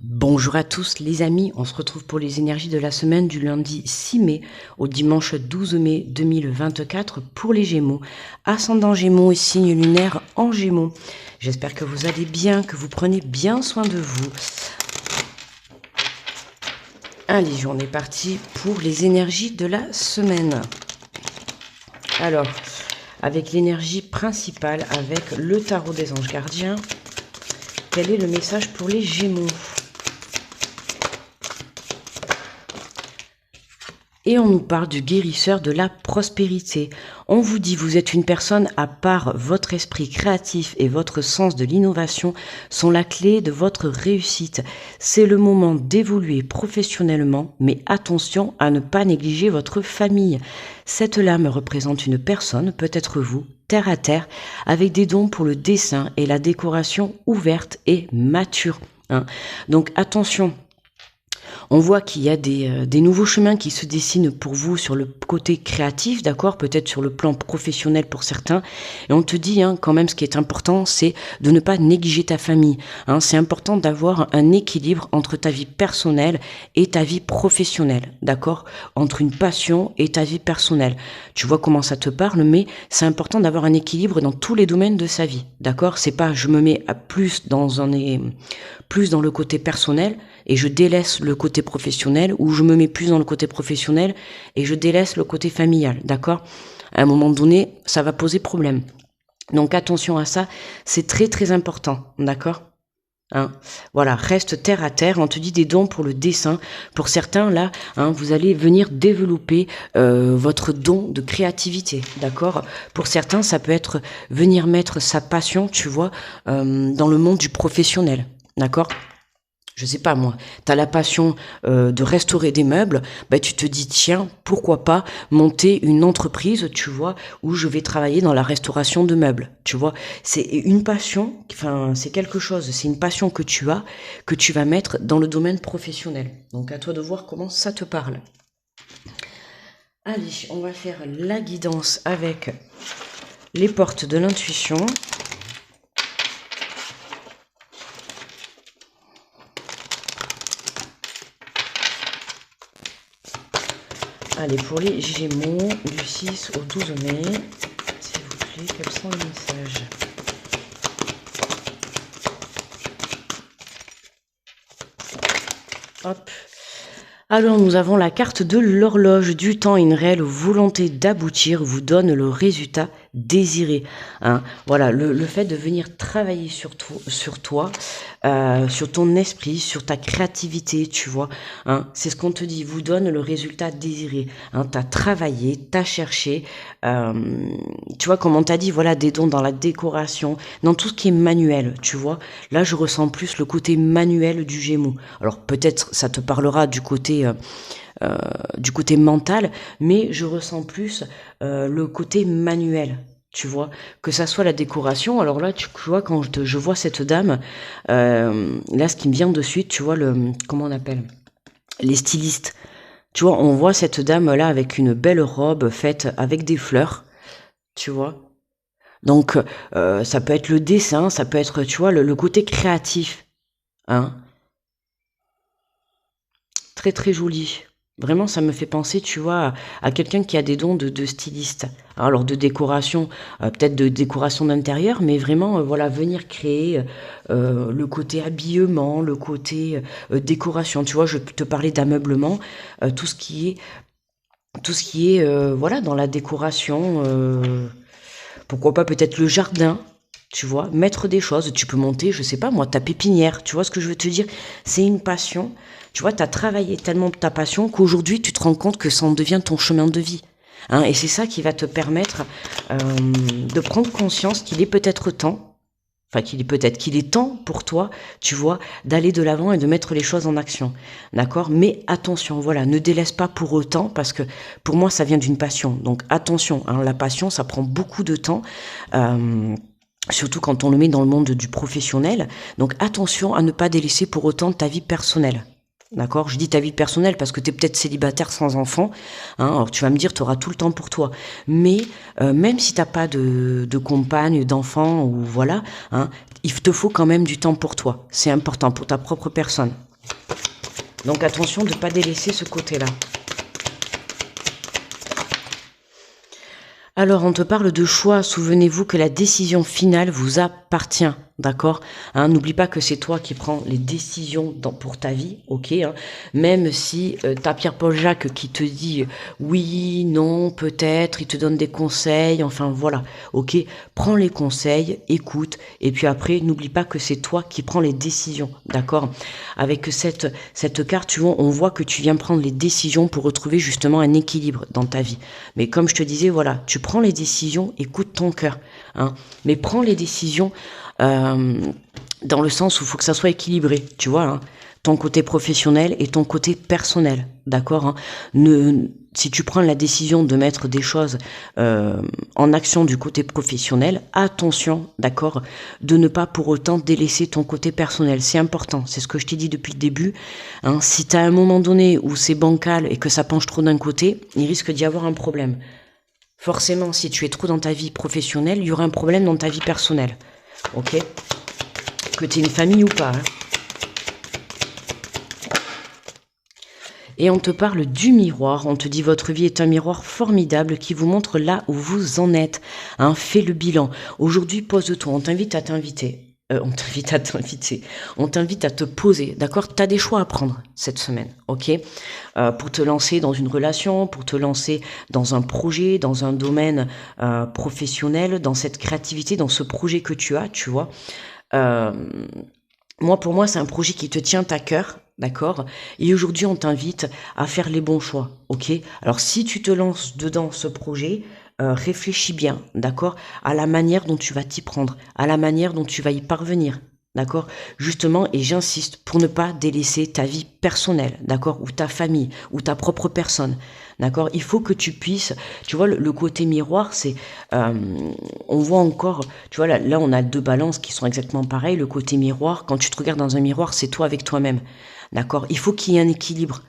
Bonjour à tous les amis, on se retrouve pour les énergies de la semaine du lundi 6 mai au dimanche 12 mai 2024 pour les Gémeaux. Ascendant Gémeaux et signe lunaire en Gémeaux. J'espère que vous allez bien, que vous prenez bien soin de vous. Allez, on est parti pour les énergies de la semaine. Alors, avec l'énergie principale, avec le tarot des anges gardiens, quel est le message pour les Gémeaux ? Et on nous parle du guérisseur de la prospérité. On vous dit, vous êtes une personne à part, votre esprit créatif et votre sens de l'innovation sont la clé de votre réussite. C'est le moment d'évoluer professionnellement, mais attention à ne pas négliger votre famille. Cette lame représente une personne, peut-être vous, terre à terre, avec des dons pour le dessin et la décoration ouverte et mature. Donc attention. On voit qu'il y a des nouveaux chemins qui se dessinent pour vous sur le côté créatif, d'accord, peut-être sur le plan professionnel pour certains. Et on te dit, quand même, ce qui est important, c'est de ne pas négliger ta famille. C'est important d'avoir un équilibre entre ta vie personnelle et ta vie professionnelle, d'accord, entre une passion et ta vie personnelle. Tu vois comment ça te parle, mais c'est important d'avoir un équilibre dans tous les domaines de sa vie, d'accord. C'est pas je me mets plus dans le côté personnel et je délaisse le côté professionnel, ou je me mets plus dans le côté professionnel et je délaisse le côté familial, d'accord? À un moment donné, ça va poser problème. Donc attention à ça, c'est très très important, d'accord? Voilà, reste terre à terre. On te dit des dons pour le dessin. Pour certains, là, vous allez venir développer votre don de créativité, d'accord? Pour certains, ça peut être venir mettre sa passion, tu vois, dans le monde du professionnel, d'accord? Je sais pas moi, t'as la passion de restaurer des meubles, tu te dis tiens, pourquoi pas monter une entreprise, tu vois, où je vais travailler dans la restauration de meubles, tu vois. C'est une passion, c'est quelque chose, c'est une passion que tu as, que tu vas mettre dans le domaine professionnel. Donc à toi de voir comment ça te parle. Allez, on va faire la guidance avec les portes de l'intuition. Allez, pour les Gémeaux, du 6 au 12 mai, s'il vous plaît, quels sont les messages? Hop. Alors, nous avons la carte de l'horloge du temps. Une réelle volonté d'aboutir vous donne le résultat désiré. Voilà, le fait de venir travailler sur toi, sur ton esprit, sur ta créativité, tu vois. C'est ce qu'on te dit, vous donne le résultat désiré. T'as travaillé, t'as cherché. Tu vois, comme on t'a dit, voilà, des dons dans la décoration, dans tout ce qui est manuel, tu vois. Là, je ressens plus le côté manuel du Gémeaux. Alors, peut-être, ça te parlera du côté mental, mais je ressens plus le côté manuel, tu vois, que ça soit la décoration. Alors là, tu vois, quand je vois cette dame, là, ce qui me vient de suite, tu vois, comment on appelle, les stylistes, tu vois, on voit cette dame là avec une belle robe faite avec des fleurs, tu vois. Donc ça peut être le dessin, ça peut être, tu vois, le côté créatif, très très joli. Vraiment, ça me fait penser, tu vois, à quelqu'un qui a des dons de styliste. Alors de décoration, peut-être de décoration d'intérieur, mais vraiment, voilà, venir créer le côté habillement, le côté décoration. Tu vois, je peux te parler d'ameublement, tout ce qui est, voilà, dans la décoration. Pourquoi pas peut-être le jardin. Tu vois, mettre des choses, tu peux monter, je sais pas moi, ta pépinière, tu vois ce que je veux te dire? C'est une passion, tu vois, tu as travaillé tellement ta passion qu'aujourd'hui tu te rends compte que ça en devient ton chemin de vie. Et c'est ça qui va te permettre de prendre conscience qu'il est peut-être temps, qu'il est temps pour toi, tu vois, d'aller de l'avant et de mettre les choses en action, d'accord? Mais attention, voilà, ne délaisse pas pour autant, parce que pour moi ça vient d'une passion, donc attention, la passion ça prend beaucoup de temps, surtout quand on le met dans le monde du professionnel. Donc attention à ne pas délaisser pour autant ta vie personnelle. D'accord? Je dis ta vie personnelle parce que tu es peut-être célibataire sans enfant. Alors tu vas me dire, tu auras tout le temps pour toi. Mais même si tu n'as pas de compagne, d'enfant, ou voilà, il te faut quand même du temps pour toi. C'est important pour ta propre personne. Donc attention de ne pas délaisser ce côté-là. Alors, on te parle de choix. Souvenez-vous que la décision finale vous appartient, d'accord, hein, n'oublie pas que c'est toi qui prends les décisions pour ta vie, ok, hein, même si t'as Pierre-Paul Jacques qui te dit oui, non, peut-être, il te donne des conseils, enfin voilà, ok, prends les conseils, écoute, et puis après, n'oublie pas que c'est toi qui prends les décisions, d'accord. Avec cette carte, tu vois, on voit que tu viens prendre les décisions pour retrouver justement un équilibre dans ta vie. Mais comme je te disais, voilà, tu prends les décisions, écoute ton cœur, hein, mais prends les décisions dans le sens où il faut que ça soit équilibré, tu vois, hein, ton côté professionnel et ton côté personnel, d'accord, hein. Si tu prends la décision de mettre des choses en action du côté professionnel, attention, d'accord, de ne pas pour autant délaisser ton côté personnel. C'est important, c'est ce que je t'ai dit depuis le début, hein. Si tu as un moment donné où c'est bancal et que ça penche trop d'un côté, il risque d'y avoir un problème. Forcément, si tu es trop dans ta vie professionnelle, il y aura un problème dans ta vie personnelle. Ok, que tu aies une famille ou pas, hein. Et on te parle du miroir, on te dit votre vie est un miroir formidable qui vous montre là où vous en êtes, hein, fais le bilan. Aujourd'hui, pose-toi, on t'invite à t'inviter. On t'invite à te poser, d'accord? Tu as des choix à prendre cette semaine, ok? Pour te lancer dans une relation, pour te lancer dans un projet, dans un domaine professionnel, dans cette créativité, dans ce projet que tu as, tu vois. Pour moi, c'est un projet qui te tient à cœur, d'accord? Et aujourd'hui, on t'invite à faire les bons choix, ok? Alors, si tu te lances dedans ce projet, réfléchis bien, d'accord? À la manière dont tu vas t'y prendre, à la manière dont tu vas y parvenir, d'accord? Justement, et j'insiste, pour ne pas délaisser ta vie personnelle, d'accord? Ou ta famille, ou ta propre personne, d'accord? Il faut que tu puisses, tu vois, le côté miroir, c'est, on voit encore, tu vois, là, on a deux balances qui sont exactement pareilles. Le côté miroir, quand tu te regardes dans un miroir, c'est toi avec toi-même, d'accord? Il faut qu'il y ait un équilibre.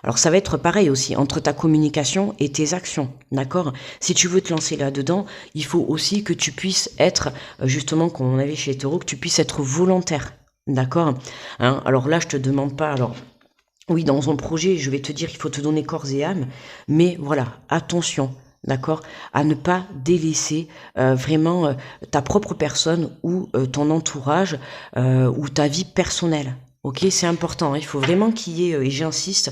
Alors ça va être pareil aussi entre ta communication et tes actions, d'accord? Si tu veux te lancer là-dedans, il faut aussi que tu puisses être, justement, comme on avait chez Hétéro, que tu puisses être volontaire, d'accord, hein? Alors là, je te demande pas, alors oui, dans un projet, je vais te dire qu'il faut te donner corps et âme, mais voilà, attention, d'accord, à ne pas délaisser vraiment ta propre personne ou ton entourage ou ta vie personnelle. Ok, c'est important, hein. Il faut vraiment qu'il y ait, et j'insiste,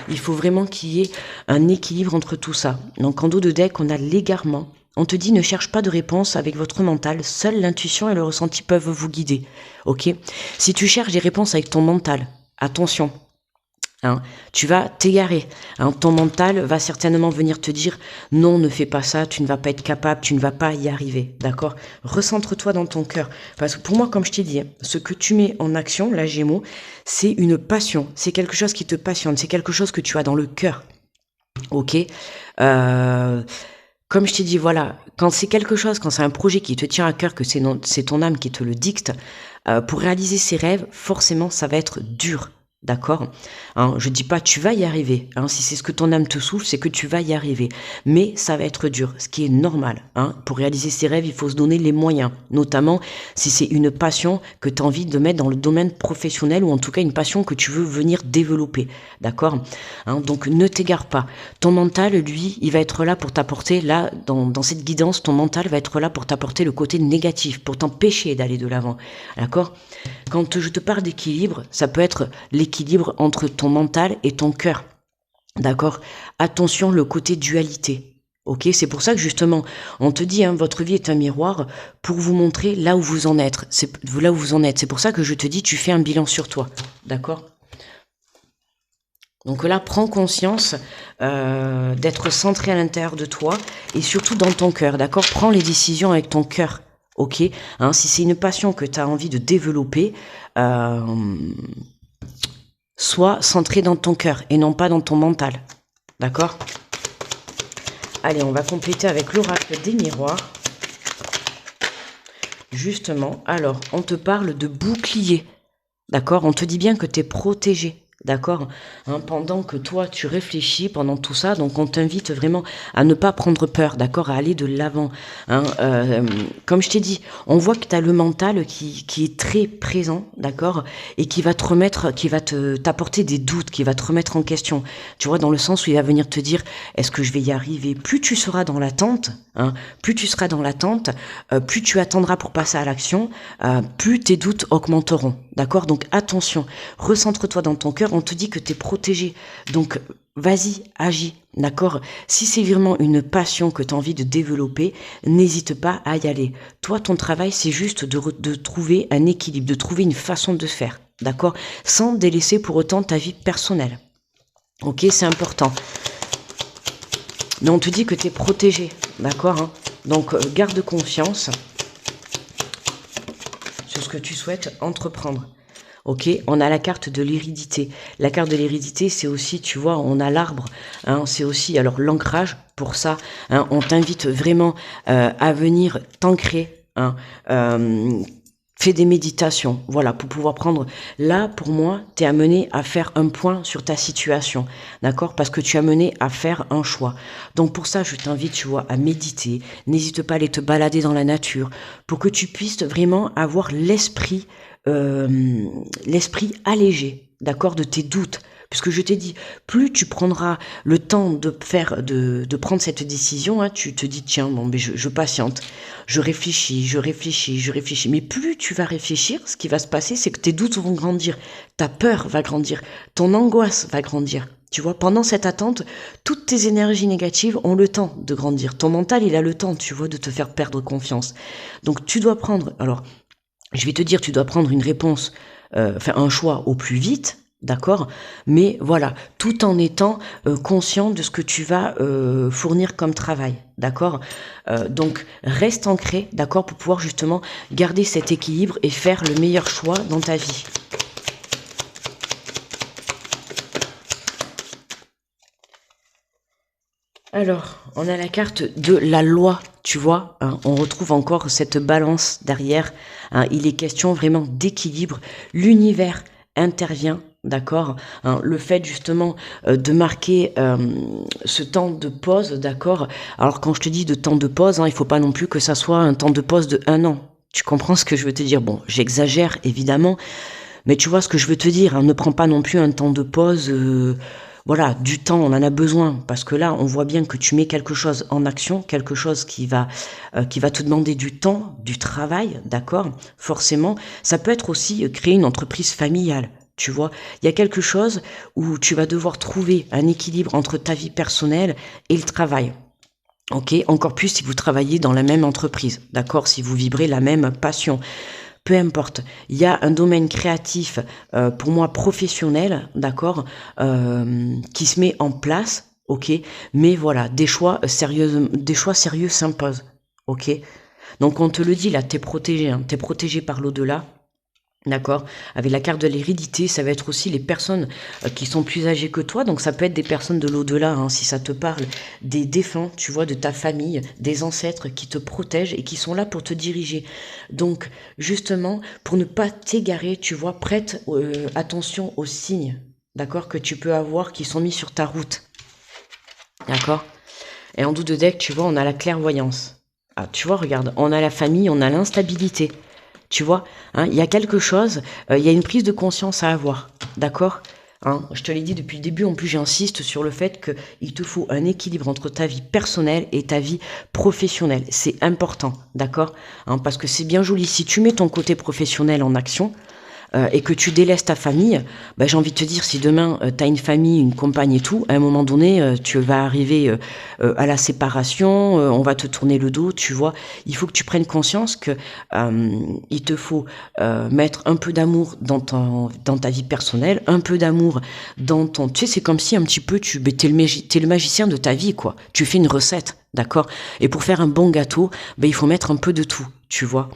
il faut vraiment qu'il y ait un équilibre entre tout ça. Donc en dos de deck, on a l'égarement. On te dit ne cherche pas de réponse avec votre mental, seule l'intuition et le ressenti peuvent vous guider. Ok, si tu cherches des réponses avec ton mental, attention. Hein, tu vas t'égarer. Hein, ton mental va certainement venir te dire non, ne fais pas ça, tu ne vas pas être capable, tu ne vas pas y arriver. D'accord? Recentre-toi dans ton cœur. Parce que pour moi, comme je t'ai dit, ce que tu mets en action, la Gémeaux, c'est une passion. C'est quelque chose qui te passionne. C'est quelque chose que tu as dans le cœur. Ok? Comme je t'ai dit, voilà, quand c'est quelque chose, quand c'est un projet qui te tient à cœur, que c'est ton âme qui te le dicte, pour réaliser ses rêves, forcément, ça va être dur. D'accord, hein, je dis pas tu vas y arriver, hein, si c'est ce que ton âme te souffle, c'est que tu vas y arriver, mais ça va être dur, ce qui est normal, hein. Pour réaliser ses rêves, il faut se donner les moyens, notamment si c'est une passion que tu as envie de mettre dans le domaine professionnel ou en tout cas une passion que tu veux venir développer, d'accord, hein, donc ne t'égare pas. Ton mental, lui, il va être là pour t'apporter, là, dans cette guidance, ton mental va être là pour t'apporter le côté négatif, pour t'empêcher d'aller de l'avant, d'accord. Quand je te parle d'équilibre, ça peut être l'équilibre entre ton mental et ton cœur. D'accord? Attention, le côté dualité. Ok? C'est pour ça que justement, on te dit, hein, votre vie est un miroir pour vous montrer là où vous en êtes. C'est là où vous en êtes. C'est pour ça que je te dis, tu fais un bilan sur toi. D'accord? Donc là, prends conscience d'être centré à l'intérieur de toi et surtout dans ton cœur. D'accord? Prends les décisions avec ton cœur. Ok, hein, si c'est une passion que tu as envie de développer, sois centré dans ton cœur et non pas dans ton mental. D'accord? Allez, on va compléter avec l'oracle des miroirs. Justement, alors, on te parle de bouclier. D'accord? On te dit bien que tu es protégé. d'accord, hein, pendant que toi tu réfléchis pendant tout ça. Donc on t'invite vraiment à ne pas prendre peur, d'accord, à aller de l'avant, hein. Comme je t'ai dit, on voit que tu as le mental qui est très présent, d'accord, et qui va te remettre, qui va t'apporter des doutes, qui va te remettre en question, tu vois, dans le sens où il va venir te dire, est-ce que je vais y arriver? Plus tu seras dans l'attente, hein, plus tu seras dans l'attente, plus tu attendras pour passer à l'action, plus tes doutes augmenteront, d'accord. Donc attention, recentre-toi dans ton cœur, on te dit que tu es protégé, donc vas-y, agis, d'accord. Si c'est vraiment une passion que tu as envie de développer, n'hésite pas à y aller. Toi, ton travail, c'est juste de trouver un équilibre, de trouver une façon de faire, d'accord, sans délaisser pour autant ta vie personnelle. Ok, c'est important. Mais on te dit que tu es protégé, d'accord, hein. Donc garde confiance sur ce que tu souhaites entreprendre. Ok, on a la carte de l'hérédité. La carte de l'hérédité, c'est aussi, tu vois, on a l'arbre, hein, c'est aussi, alors l'ancrage, pour ça, hein, on t'invite vraiment à venir t'ancrer, hein, fais des méditations, voilà, pour pouvoir prendre. Là, pour moi, tu es amené à faire un point sur ta situation, d'accord? Parce que tu es amené à faire un choix. Donc pour ça, je t'invite, tu vois, à méditer. N'hésite pas à aller te balader dans la nature pour que tu puisses vraiment avoir l'esprit allégé, d'accord, de tes doutes. Puisque je t'ai dit, plus tu prendras le temps de prendre cette décision, hein, tu te dis, tiens, bon, mais je patiente, je réfléchis, je réfléchis, je réfléchis. Mais plus tu vas réfléchir, ce qui va se passer, c'est que tes doutes vont grandir, ta peur va grandir, ton angoisse va grandir. Tu vois, pendant cette attente, toutes tes énergies négatives ont le temps de grandir. Ton mental, il a le temps, tu vois, de te faire perdre confiance. Donc tu dois prendre, alors, je vais te dire, tu dois prendre une réponse, enfin un choix au plus vite, d'accord, mais voilà, tout en étant conscient de ce que tu vas fournir comme travail, d'accord. Donc reste ancré, d'accord, pour pouvoir justement garder cet équilibre et faire le meilleur choix dans ta vie. Alors, on a la carte de la loi, tu vois, hein, on retrouve encore cette balance derrière, hein, il est question vraiment d'équilibre, l'univers intervient, d'accord, hein, le fait justement de marquer ce temps de pause, d'accord, alors quand je te dis de temps de pause, hein, il faut pas non plus que ça soit un temps de pause de 1 an, tu comprends ce que je veux te dire, bon, j'exagère évidemment, mais tu vois ce que je veux te dire, hein, ne prends pas non plus un temps de pause, voilà, du temps, on en a besoin, parce que là, on voit bien que tu mets quelque chose en action, quelque chose qui va te demander du temps, du travail, d'accord, forcément. Ça peut être aussi créer une entreprise familiale, tu vois. Il y a quelque chose où tu vas devoir trouver un équilibre entre ta vie personnelle et le travail. Ok, encore plus si vous travaillez dans la même entreprise, d'accord, si vous vibrez la même passion. Peu importe, il y a un domaine créatif, pour moi professionnel, d'accord, qui se met en place, ok, mais voilà, des choix sérieux s'imposent, ok. Donc on te le dit là, t'es protégé, hein, t'es protégé par l'au-delà. D'accord. Avec la carte de l'hérédité, ça va être aussi les personnes qui sont plus âgées que toi. Donc ça peut être des personnes de l'au-delà, hein, si ça te parle, des défunts, tu vois, de ta famille, des ancêtres qui te protègent et qui sont là pour te diriger. Donc justement, pour ne pas t'égarer, tu vois, prête attention aux signes, d'accord, que tu peux avoir qui sont mis sur ta route. D'accord. Et en dos de deck, tu vois, on a la clairvoyance. Ah, tu vois, regarde, on a la famille, on a l'instabilité. Tu vois, hein, il y a quelque chose, il y a une prise de conscience à avoir, d'accord, hein, je te l'ai dit depuis le début, en plus j'insiste sur le fait qu'il te faut un équilibre entre ta vie personnelle et ta vie professionnelle. C'est important, d'accord, hein, parce que c'est bien joli, si tu mets ton côté professionnel en action, et que tu délaisses ta famille, bah, j'ai envie de te dire, si demain tu as une famille, une compagne et tout, à un moment donné, tu vas arriver à la séparation, on va te tourner le dos, tu vois. Il faut que tu prennes conscience que il te faut mettre un peu d'amour dans ta vie personnelle, un peu d'amour dans ton... Tu sais, c'est comme si un petit peu, t'es le magicien de ta vie, quoi. Tu fais une recette, d'accord. Et pour faire un bon gâteau, bah, il faut mettre un peu de tout, tu vois.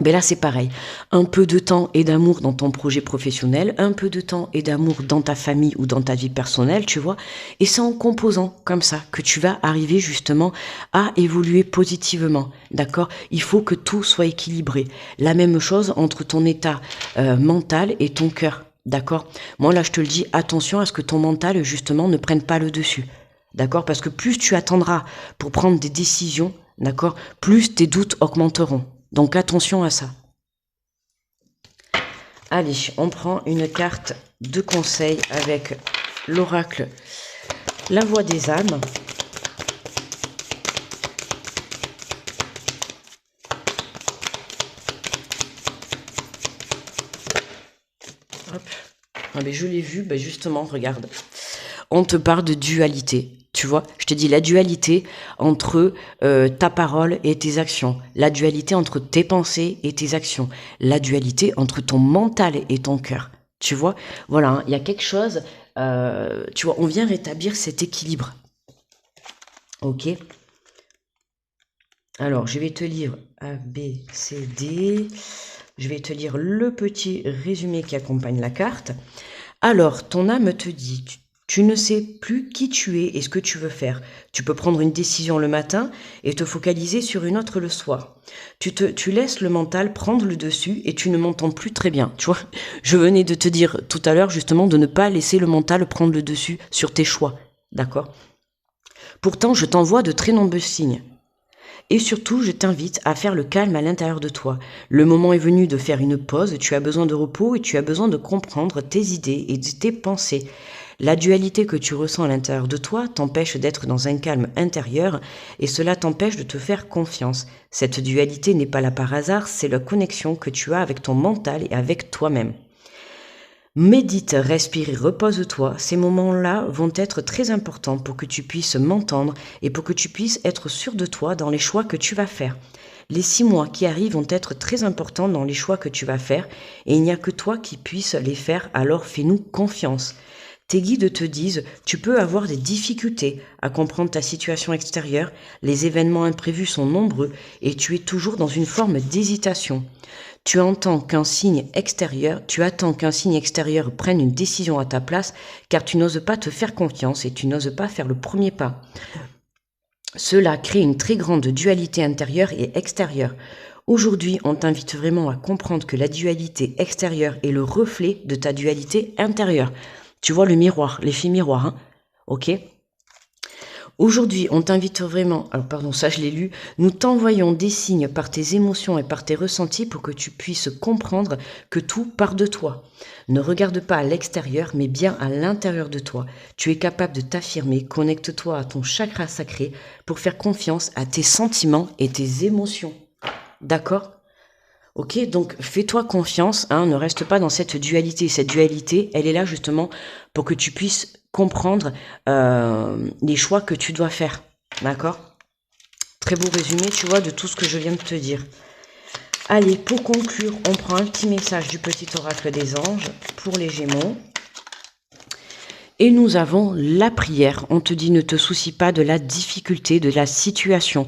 Ben là, c'est pareil. Un peu de temps et d'amour dans ton projet professionnel, un peu de temps et d'amour dans ta famille ou dans ta vie personnelle, tu vois. Et c'est en composant comme ça que tu vas arriver justement à évoluer positivement, d'accord? Il faut que tout soit équilibré. La même chose entre ton état mental et ton cœur. d'accord? Moi, là, je te le dis, attention à ce que ton mental, justement, ne prenne pas le dessus, d'accord? Parce que plus tu attendras pour prendre des décisions, d'accord, plus tes doutes augmenteront. Donc, attention à ça. Allez, on prend une carte de conseil avec l'oracle La Voix des âmes. Hop. Ah ben je l'ai vu, ben justement, regarde. On te parle de dualité. Tu vois, je te dis la dualité entre ta parole et tes actions, la dualité entre tes pensées et tes actions, la dualité entre ton mental et ton cœur. Tu vois, voilà, hein, il y a quelque chose, tu vois, on vient rétablir cet équilibre. Ok. Alors, je vais te lire A, B, C, D. Je vais te lire le petit résumé qui accompagne la carte. Alors, ton âme te dit, tu ne sais plus qui tu es et ce que tu veux faire. Tu peux prendre une décision le matin et te focaliser sur une autre le soir. Tu laisses le mental prendre le dessus et tu ne m'entends plus très bien. Tu vois, je venais de te dire tout à l'heure justement de ne pas laisser le mental prendre le dessus sur tes choix. D'accord ? Pourtant, je t'envoie de très nombreux signes. Et surtout, je t'invite à faire le calme à l'intérieur de toi. Le moment est venu de faire une pause, tu as besoin de repos et tu as besoin de comprendre tes idées et tes pensées. La dualité que tu ressens à l'intérieur de toi t'empêche d'être dans un calme intérieur et cela t'empêche de te faire confiance. Cette dualité n'est pas là par hasard, c'est la connexion que tu as avec ton mental et avec toi-même. Médite, respire et repose-toi. Ces moments-là vont être très importants pour que tu puisses m'entendre et pour que tu puisses être sûr de toi dans les choix que tu vas faire. Les 6 mois qui arrivent vont être très importants dans les choix que tu vas faire et il n'y a que toi qui puisses les faire, alors fais-nous confiance. Tes guides te disent, tu peux avoir des difficultés à comprendre ta situation extérieure, les événements imprévus sont nombreux et tu es toujours dans une forme d'hésitation. Tu attends qu'un signe extérieur prenne une décision à ta place car tu n'oses pas te faire confiance et tu n'oses pas faire le premier pas. Cela crée une très grande dualité intérieure et extérieure. Aujourd'hui, on t'invite vraiment à comprendre que la dualité extérieure est le reflet de ta dualité intérieure. Tu vois le miroir, l'effet miroir, hein? Ok ? Aujourd'hui, on t'invite vraiment, alors pardon, ça je l'ai lu, nous t'envoyons des signes par tes émotions et par tes ressentis pour que tu puisses comprendre que tout part de toi. Ne regarde pas à l'extérieur, mais bien à l'intérieur de toi. Tu es capable de t'affirmer, connecte-toi à ton chakra sacré pour faire confiance à tes sentiments et tes émotions. D'accord ? Ok, donc fais-toi confiance, hein, ne reste pas dans cette dualité. Cette dualité, elle est là justement pour que tu puisses comprendre les choix que tu dois faire. D'accord ? Très beau résumé, tu vois, de tout ce que je viens de te dire. Allez, pour conclure, on prend un petit message du petit oracle des anges pour les Gémeaux. Et nous avons la prière. On te dit, ne te soucie pas de la difficulté, de la situation.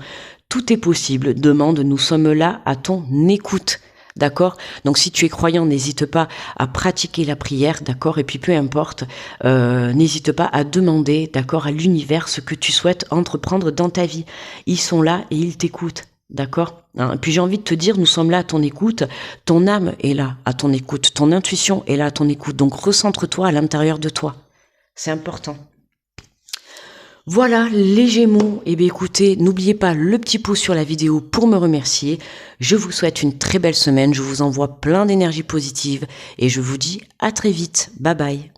Tout est possible. Demande, nous sommes là à ton écoute. D'accord ? Donc si tu es croyant, n'hésite pas à pratiquer la prière, d'accord ? Et puis peu importe, n'hésite pas à demander, d'accord, à l'univers ce que tu souhaites entreprendre dans ta vie. Ils sont là et ils t'écoutent, d'accord ? Et puis j'ai envie de te dire, nous sommes là à ton écoute, ton âme est là à ton écoute, ton intuition est là à ton écoute. Donc recentre-toi à l'intérieur de toi. C'est important. Voilà les Gémeaux, et bien écoutez, n'oubliez pas le petit pouce sur la vidéo pour me remercier. Je vous souhaite une très belle semaine, je vous envoie plein d'énergie positive et je vous dis à très vite. Bye bye.